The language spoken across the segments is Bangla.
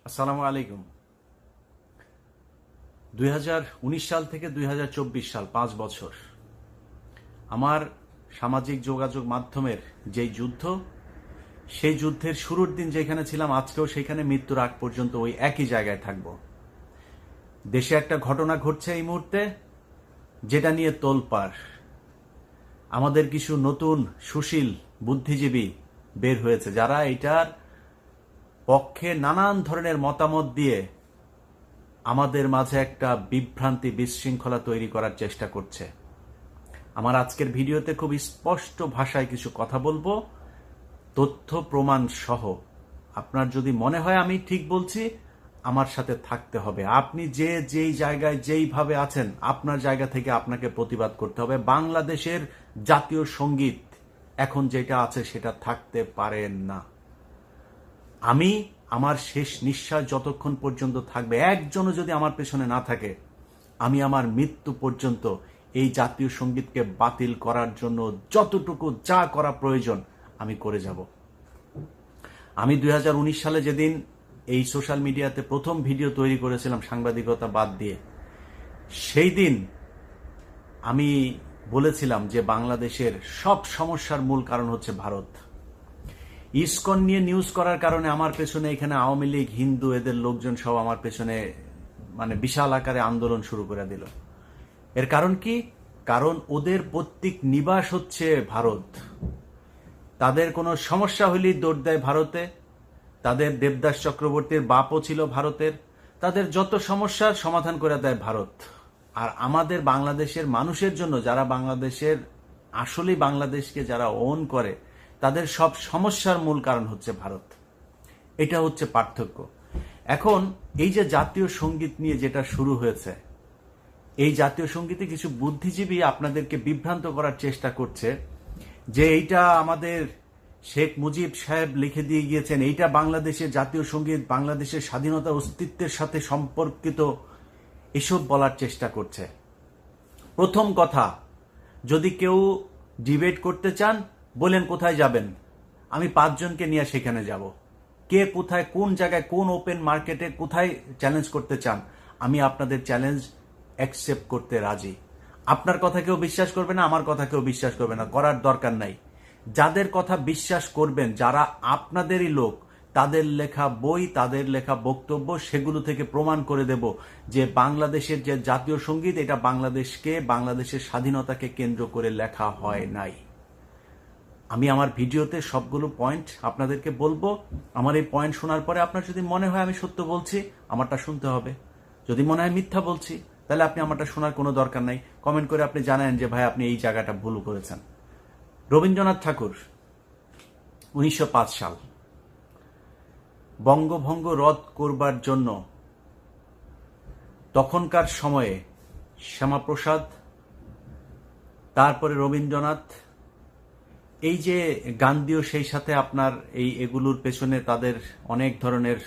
আসসালামু আলাইকুম। 2019 সাল থেকে 2024 সাল 5 বছর আমার সামাজিক যোগাযোগ মাধ্যমের যেই যুদ্ধ, সেই যুদ্ধের শুরুর দিন যেখানে ছিলাম আজকেও সেখানে মৃত্যুর আগ পর্যন্ত ওই একই জায়গায় থাকব। দেশে একটা ঘটনা ঘটছে এই মুহূর্তে, যেটা নিয়ে তোলপাড়। আমাদের কিছু নতুন সুশীল বুদ্ধিজীবী বের হয়েছে, যারা এটার পক্ষে নানান ধরনের মতামত দিয়ে আমাদের মাঝে একটা বিভ্রান্তি বিশৃঙ্খলা তৈরি করার চেষ্টা করছে। আমার আজকের ভিডিওতে খুব স্পষ্ট ভাষায় কিছু কথা বলবো, তথ্য প্রমাণ সহ। আপনার যদি মনে হয় আমি ঠিক বলছি, আমার সাথে থাকতে হবে। আপনি যেই জায়গায় যেইভাবে আছেন, আপনার জায়গা থেকে আপনাকে প্রতিবাদ করতে হবে। বাংলাদেশের জাতীয় সঙ্গীত এখন যেটা আছে সেটা থাকতে পারে না। আমি আমার শেষ নিঃশ্বাস যতক্ষণ পর্যন্ত থাকবে, একজনও যদি আমার পেছনে না থাকে, আমি আমার মৃত্যু পর্যন্ত এই জাতীয় সঙ্গীতকে বাতিল করার জন্য যতটুকু যা করা প্রয়োজন আমি করে যাব। আমি 2019 সালে যেদিন এই সোশ্যাল মিডিয়াতে প্রথম ভিডিও তৈরি করেছিলাম সাংবাদিকতা বাদ দিয়ে, সেই দিন আমি বলেছিলাম যে বাংলাদেশের সব সমস্যার মূল কারণ হচ্ছে ভারত। ইসকন নিয়ে নিউজ করার কারণে আমার পেছনে এখানে আওয়ামী লীগ, হিন্দু, এদের লোকজন সব আমার পেছনে বিশাল আকারে আন্দোলন শুরু করে দিল। এর কারণ কি? কারণ ওদের পৈতৃক নিবাস হচ্ছে ভারত। তাদের কোনো সমস্যা হলেই দৌড় দেয় ভারতে। তাদের দেবদাস চক্রবর্তীর বাপও ছিল ভারতের। তাদের যত সমস্যার সমাধান করে দেয় ভারত। আর আমাদের বাংলাদেশের মানুষের জন্য, যারা বাংলাদেশের আসলেই বাংলাদেশকে যারা ওন করে, তাদের সব সমস্যার মূল কারণ হচ্ছে ভারত। এটা হচ্ছে পার্থক্য। এখন এই যে জাতীয় সঙ্গীত নিয়ে যেটা শুরু হয়েছে, এই জাতীয় সঙ্গীতে কিছু বুদ্ধিজীবী আপনাদেরকে বিভ্রান্ত করার চেষ্টা করছে যে এইটা আমাদের শেখ মুজিব সাহেব লিখে দিয়ে গিয়েছেন, এইটা বাংলাদেশের জাতীয় সঙ্গীত, বাংলাদেশের স্বাধীনতা অস্তিত্বের সাথে সম্পর্কিত, এসব বলার চেষ্টা করছে। প্রথম কথা, যদি কেউ ডিবেট করতে চান, বলেন কোথায় যাবেন, আমি 5 জনকে নিয়ে সেখানে যাব। কে কোথায়, কোন জায়গায়, কোন ওপেন মার্কেটে কোথায় চ্যালেঞ্জ করতে চান, আমি আপনাদের চ্যালেঞ্জ অ্যাকসেপ্ট করতে রাজি। আপনার কথা কেউ বিশ্বাস করবে না, আমার কথা কেউ বিশ্বাস করবে না, করার দরকার নাই। যাদের কথা বিশ্বাস করবেন, যারা আপনাদেরই লোক, তাদের লেখা বই, তাদের লেখা বক্তব্য, সেগুলো থেকে প্রমাণ করে দেব যে বাংলাদেশের যে জাতীয় সঙ্গীত, এটা বাংলাদেশকে, বাংলাদেশের স্বাধীনতাকে কেন্দ্র করে লেখা হয় নাই। আমি আমার ভিডিওতে সবগুলো পয়েন্ট আপনাদেরকে বলবো। আমার এই পয়েন্ট শোনার পরে আপনার যদি মনে হয় আমি সত্য বলছি, আমারটা শুনতে হবে। যদি মনে হয় মিথ্যা বলছি, তাহলে আপনি আমারটা শোনার কোনো দরকার নাই। কমেন্ট করে আপনি জানেন যে ভাই আপনি এই জায়গাটা ভুল করেছেন। রবীন্দ্রনাথ ঠাকুর 1905 সাল বঙ্গভঙ্গ রদ করবার জন্য তখনকার সময়ে শ্যামাপ্রসাদ, তারপরে রবীন্দ্রনাথ, এই যে গান্ধীও সেই সাথে আপনার এগুলোর পেছনে তাদের অনেক ধরনের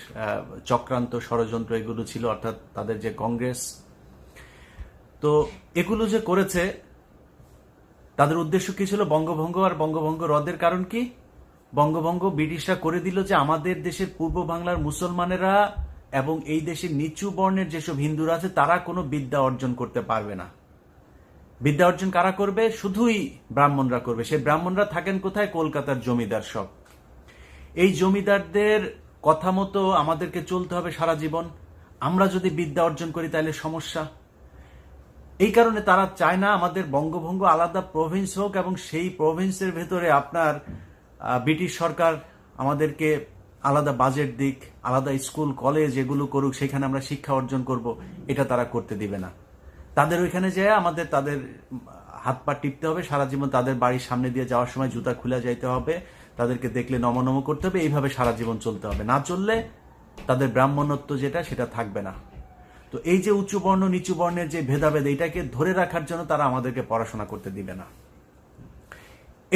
চক্রান্ত, ষড়যন্ত্র এগুলো ছিল, অর্থাৎ তাদের যে কংগ্রেস, তো এগুলো যে করেছে, তাদের উদ্দেশ্য কি ছিল? বঙ্গভঙ্গ। আর বঙ্গভঙ্গ রদের কারণ কি? বঙ্গভঙ্গ ব্রিটিশরা করে দিল যে আমাদের দেশের পূর্ব বাংলার মুসলমানেরা এবং এই দেশের নিচু বর্ণের যেসব হিন্দুরা আছে, তারা কোনো বিদ্যা অর্জন করতে পারবে না। বিদ্যা অর্জন কারা করবে? শুধুই ব্রাহ্মণরা করবে। সেই ব্রাহ্মণরা থাকেন কোথায়? কলকাতার জমিদার সব। এই জমিদারদের কথা মতো আমাদেরকে চলতে হবে সারা জীবন। আমরা যদি বিদ্যা অর্জন করি তাহলে সমস্যা। এই কারণে তারা চায় না আমাদের বঙ্গভঙ্গ আলাদা প্রভিন্স হোক, এবং সেই প্রভিন্সের ভেতরে আপনার ব্রিটিশ সরকার আমাদেরকে আলাদা বাজেট দিক, আলাদা স্কুল কলেজ এগুলো করুক, সেখানে আমরা শিক্ষা অর্জন করব, এটা তারা করতে দিবে না। তাদের ওইখানে যায় আমাদের তাদের হাত পা টিপতে হবে সারা জীবন, তাদের বাড়ির সামনে দিয়ে যাওয়ার সময় জুতা খুলে যাইতে হবে, তাদেরকে দেখলে নমনম করতে হবে, এইভাবে সারা জীবন চলতে হবে। না চললে তাদের ব্রাহ্মণত্ব যেটা, সেটা থাকবে না। তো এই যে উঁচু বর্ণ নিচু বর্ণের যে ভেদাভেদ, এটাকে ধরে রাখার জন্য তারা আমাদেরকে পড়াশোনা করতে দিবে না।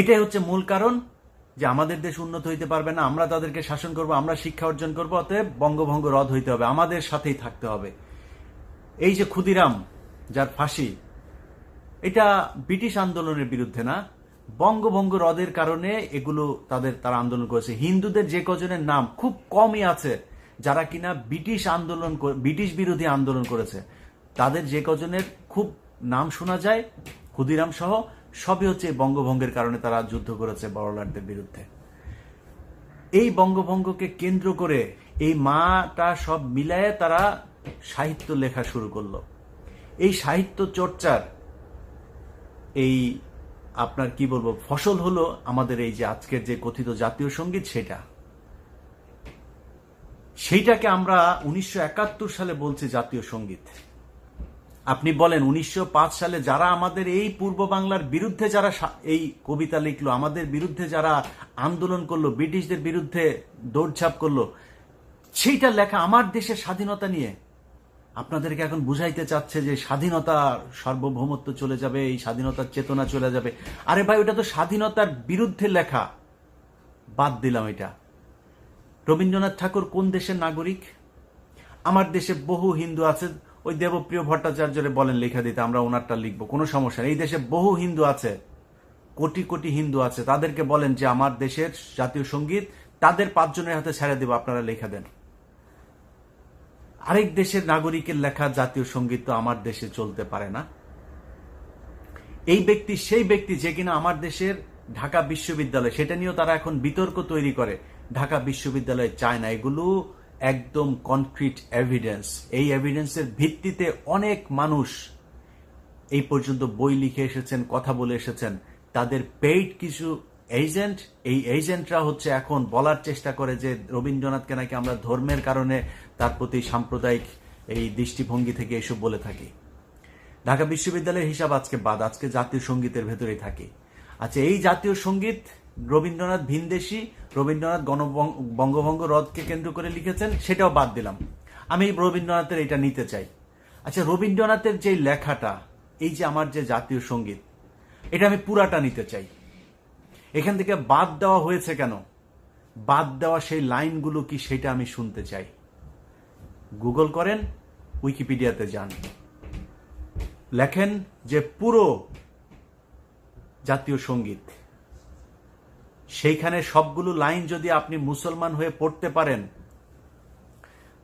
এটাই হচ্ছে মূল কারণ যে আমাদের দেশ উন্নত হইতে পারবে না, আমরা তাদেরকে শাসন করব, আমরা শিক্ষা অর্জন করবো, অতএব বঙ্গভঙ্গ রদ হইতে হবে, আমাদের সাথেই থাকতে হবে। এই যে ক্ষুদিরাম যার ফাঁসি, এটা ব্রিটিশ আন্দোলনের বিরুদ্ধে না, বঙ্গভঙ্গ রদের কারণে এগুলো তারা আন্দোলন করেছে। হিন্দুদের যে কজনের নাম খুব কমই আছে যারা কিনা ব্রিটিশ বিরোধী আন্দোলন করেছে, তাদের যে কজনের খুব নাম শোনা যায়, ক্ষুদিরাম সহ, সবই হচ্ছে বঙ্গভঙ্গের কারণে তারা যুদ্ধ করেছে বড়লাটদের বিরুদ্ধে। এই বঙ্গভঙ্গকে কেন্দ্র করে এই মাটা সব মিলায়ে তারা সাহিত্য লেখা শুরু করলো। এই সাহিত্য চর্চার এই আপনার কি বলবো ফসল হলো আমাদের এই যে আজকের যে কথিত জাতীয় সঙ্গীত, সেইটাকে আমরা 1971 সালে বলছি জাতীয় সঙ্গীত। আপনি বলেন 1905 সালে যারা আমাদের এই পূর্ব বাংলার বিরুদ্ধে যারা এই কবিতা লিখলো, আমাদের বিরুদ্ধে যারা আন্দোলন করলো, ব্রিটিশদের বিরুদ্ধে দৌড়ঝাঁপ করলো, সেইটা লেখা আমার দেশের স্বাধীনতা নিয়ে। আপনাদেরকে এখন বুঝাইতে চাচ্ছে যে স্বাধীনতা, সার্বভৌমত্ব চলে যাবে, এই স্বাধীনতার চেতনা চলে যাবে। আরে ভাই, ওটা তো স্বাধীনতার বিরুদ্ধে লেখা। বাদ দিলাম এটা। রবীন্দ্রনাথ ঠাকুর কোন দেশের নাগরিক? আমার দেশে বহু হিন্দু আছে, ওই দেবপ্রিয় ভট্টাচার্যরে বলেন লেখা দিতে, আমরা ওনারটা লিখবো, কোনো সমস্যা নেই। এই দেশে বহু হিন্দু আছে, কোটি কোটি হিন্দু আছে, তাদেরকে বলেন যে আমার দেশের জাতীয় সঙ্গীত তাদের 5 জনের হাতে ছেড়ে দেব, আপনারা লেখা দেন। আরেক দেশের নাগরিকের লেখা জাতীয় সঙ্গীত তো আমার দেশে চলতে পারে না। এই ব্যক্তি সেই ব্যক্তি যে কিনা আমার দেশের ঢাকা বিশ্ববিদ্যালয়, সেটা নিয়েও তারা এখন বিতর্ক তৈরি করে, ঢাকা বিশ্ববিদ্যালয় চায় না। এগুলো একদম কনক্রিট এভিডেন্স। এই এভিডেন্সের ভিত্তিতে অনেক মানুষ এই পর্যন্ত বই লিখে এসেছেন, কথা বলে এসেছেন। তাদের পেইড কিছু এজেন্ট, এই এজেন্টরা হচ্ছে এখন বলার চেষ্টা করে যে রবীন্দ্রনাথকে নাকি আমরা ধর্মের কারণে তার প্রতি সাম্প্রদায়িক এই দৃষ্টিভঙ্গি থেকে এসব বলে থাকি। ঢাকা বিশ্ববিদ্যালয়ের হিসাব আজকে বাদ, আজকে জাতীয় সঙ্গীতের ভেতরেই থাকি। আচ্ছা, এই জাতীয় সঙ্গীত রবীন্দ্রনাথ ভিনদেশী, রবীন্দ্রনাথ বঙ্গভঙ্গ রদকে কেন্দ্র করে লিখেছেন, সেটাও বাদ দিলাম। আমি রবীন্দ্রনাথের এটা নিতে চাই। আচ্ছা, রবীন্দ্রনাথের যে লেখাটা, এই যে আমার যে জাতীয় সঙ্গীত, এটা আমি পুরাটা নিতে চাই। এখান থেকে বাদ দেওয়া হয়েছে কেন, বাদ দেওয়া সেই লাইনগুলো কি, সেটা আমি শুনতে চাই। গুগল করেন, উইকিপিডিয়াতে যান, লেখেন যে পুরো জাতীয় সঙ্গীত, সেইখানে সবগুলো লাইন যদি আপনি মুসলমান হয়ে পড়তে পারেন,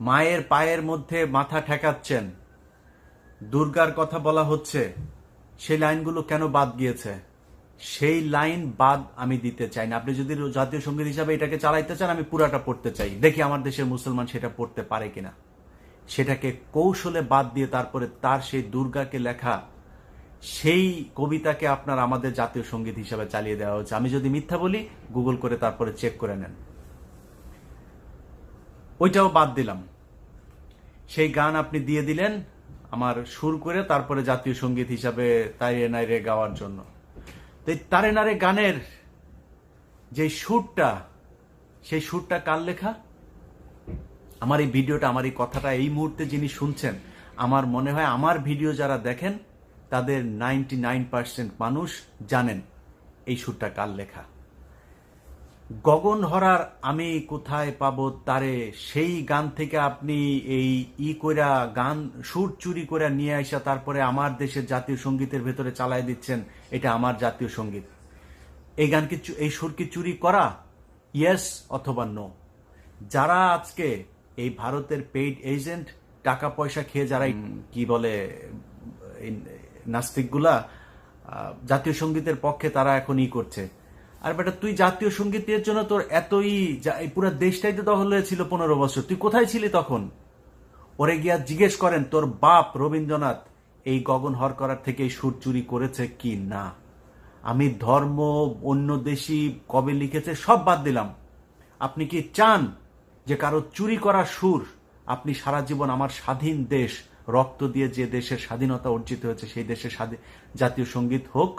মায়ের পায়ের মধ্যে মাথা ঠেকাচ্ছেন, দুর্গার কথা বলা হচ্ছে, সেই লাইনগুলো কেন বাদ গিয়েছে, সেই লাইন বাদ আমি দিতে চাই না। আপনি যদি জাতীয় সঙ্গীত হিসাবে এটাকে চালাইতে চান, আমি পুরাটা পড়তে চাই, দেখি আমার দেশের মুসলমান সেটা পড়তে পারে কিনা। সেটাকে কৌশলে বাদ দিয়ে তারপরে তার সেই দুর্গাকে লেখা সেই কবিতাকে আপনার আমাদের জাতীয় সঙ্গীত হিসাবে চালিয়ে দেওয়া হচ্ছে। আমি যদি মিথ্যা বলি, গুগল করে তারপরে চেক করে নেন। ওইটাও বাদ দিলাম। সেই গান আপনি দিয়ে দিলেন আমার সুর করে, তারপরে জাতীয় সঙ্গীত হিসাবে তাইরে নাইরে গাওয়ার জন্য। তো এই তারে নারে গানের যে সুরটা, সেই সুরটা কার লেখা? আমার এই ভিডিওটা, আমার এই কথাটা এই মুহূর্তে যিনি শুনছেন, আমার মনে হয় আমার ভিডিও যারা দেখেন তাদের 99% মানুষ জানেন এই সুরটা কার লেখা। গগনহরার আমি কোথায় পাবো তারে, সেই গান থেকে আপনি এই কইরা গান সুর চুরি করে নিয়ে আসা তারপরে আমার দেশের জাতীয় সঙ্গীতের ভেতরে চালায় দিচ্ছেন, এটা আমার জাতীয় সঙ্গীত। এই গান কি, এই সুর কি চুরি করা? ইয়েস অথবা নো। যারা আজকে এই ভারতের পেইড এজেন্ট, টাকা পয়সা খেয়ে যারা কি বলে নাস্তিকগুলা জাতীয় সঙ্গীতের পক্ষে, তারা এখন করছে। আর বেটা, তুই জাতীয় সঙ্গীতের জন্য তোর এতই, পুরো দেশটাই তো দখল হয়েছিল 15 বছর, তুই কোথায় ছিলি তখন? ওরে গিয়া জিজ্ঞেস করেন তোর বাপ রবীন্দ্রনাথ এই গগন হর করার থেকে সুর চুরি করেছে কি না। আমি ধর্ম, অন্য দেশি কবে লিখেছে সব বাদ দিলাম। আপনি কি চান যে কারো চুরি করা সুর আপনি সারা জীবন আমার স্বাধীন দেশ, রক্ত দিয়ে যে দেশের স্বাধীনতা অর্জিত হয়েছে সেই দেশের জাতীয় সঙ্গীত হোক?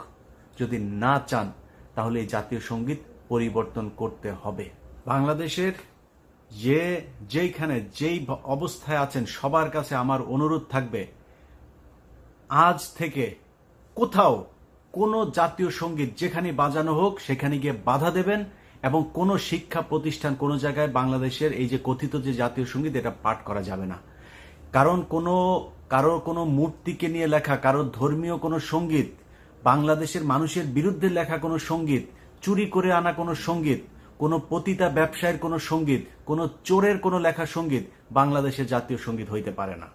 যদি না চান, তাহলে এই জাতীয় সঙ্গীত পরিবর্তন করতে হবে। বাংলাদেশের যেইখানে যেই অবস্থায় আছেন, সবার কাছে আমার অনুরোধ থাকবে, আজ থেকে কোথাও কোনো জাতীয় সঙ্গীত যেখানে বাজানো হোক সেখানে গিয়ে বাধা দেবেন, এবং কোনো শিক্ষা প্রতিষ্ঠান, কোনো জায়গায় বাংলাদেশের এই যে কথিত যে জাতীয় সঙ্গীত, এটা পাঠ করা যাবে না। কারণ কারো কোনো মূর্তিকে নিয়ে লেখা, কারো ধর্মীয় কোনো সঙ্গীত, বাংলাদেশের মানুষের বিরুদ্ধে লেখা কোনো সঙ্গীত, চুরি করে আনা কোনো সঙ্গীত, কোনো পতিতা ব্যবসায়ের কোনো সঙ্গীত, কোনো চোরের কোনো লেখা সঙ্গীত বাংলাদেশের জাতীয় সঙ্গীত হইতে পারে না।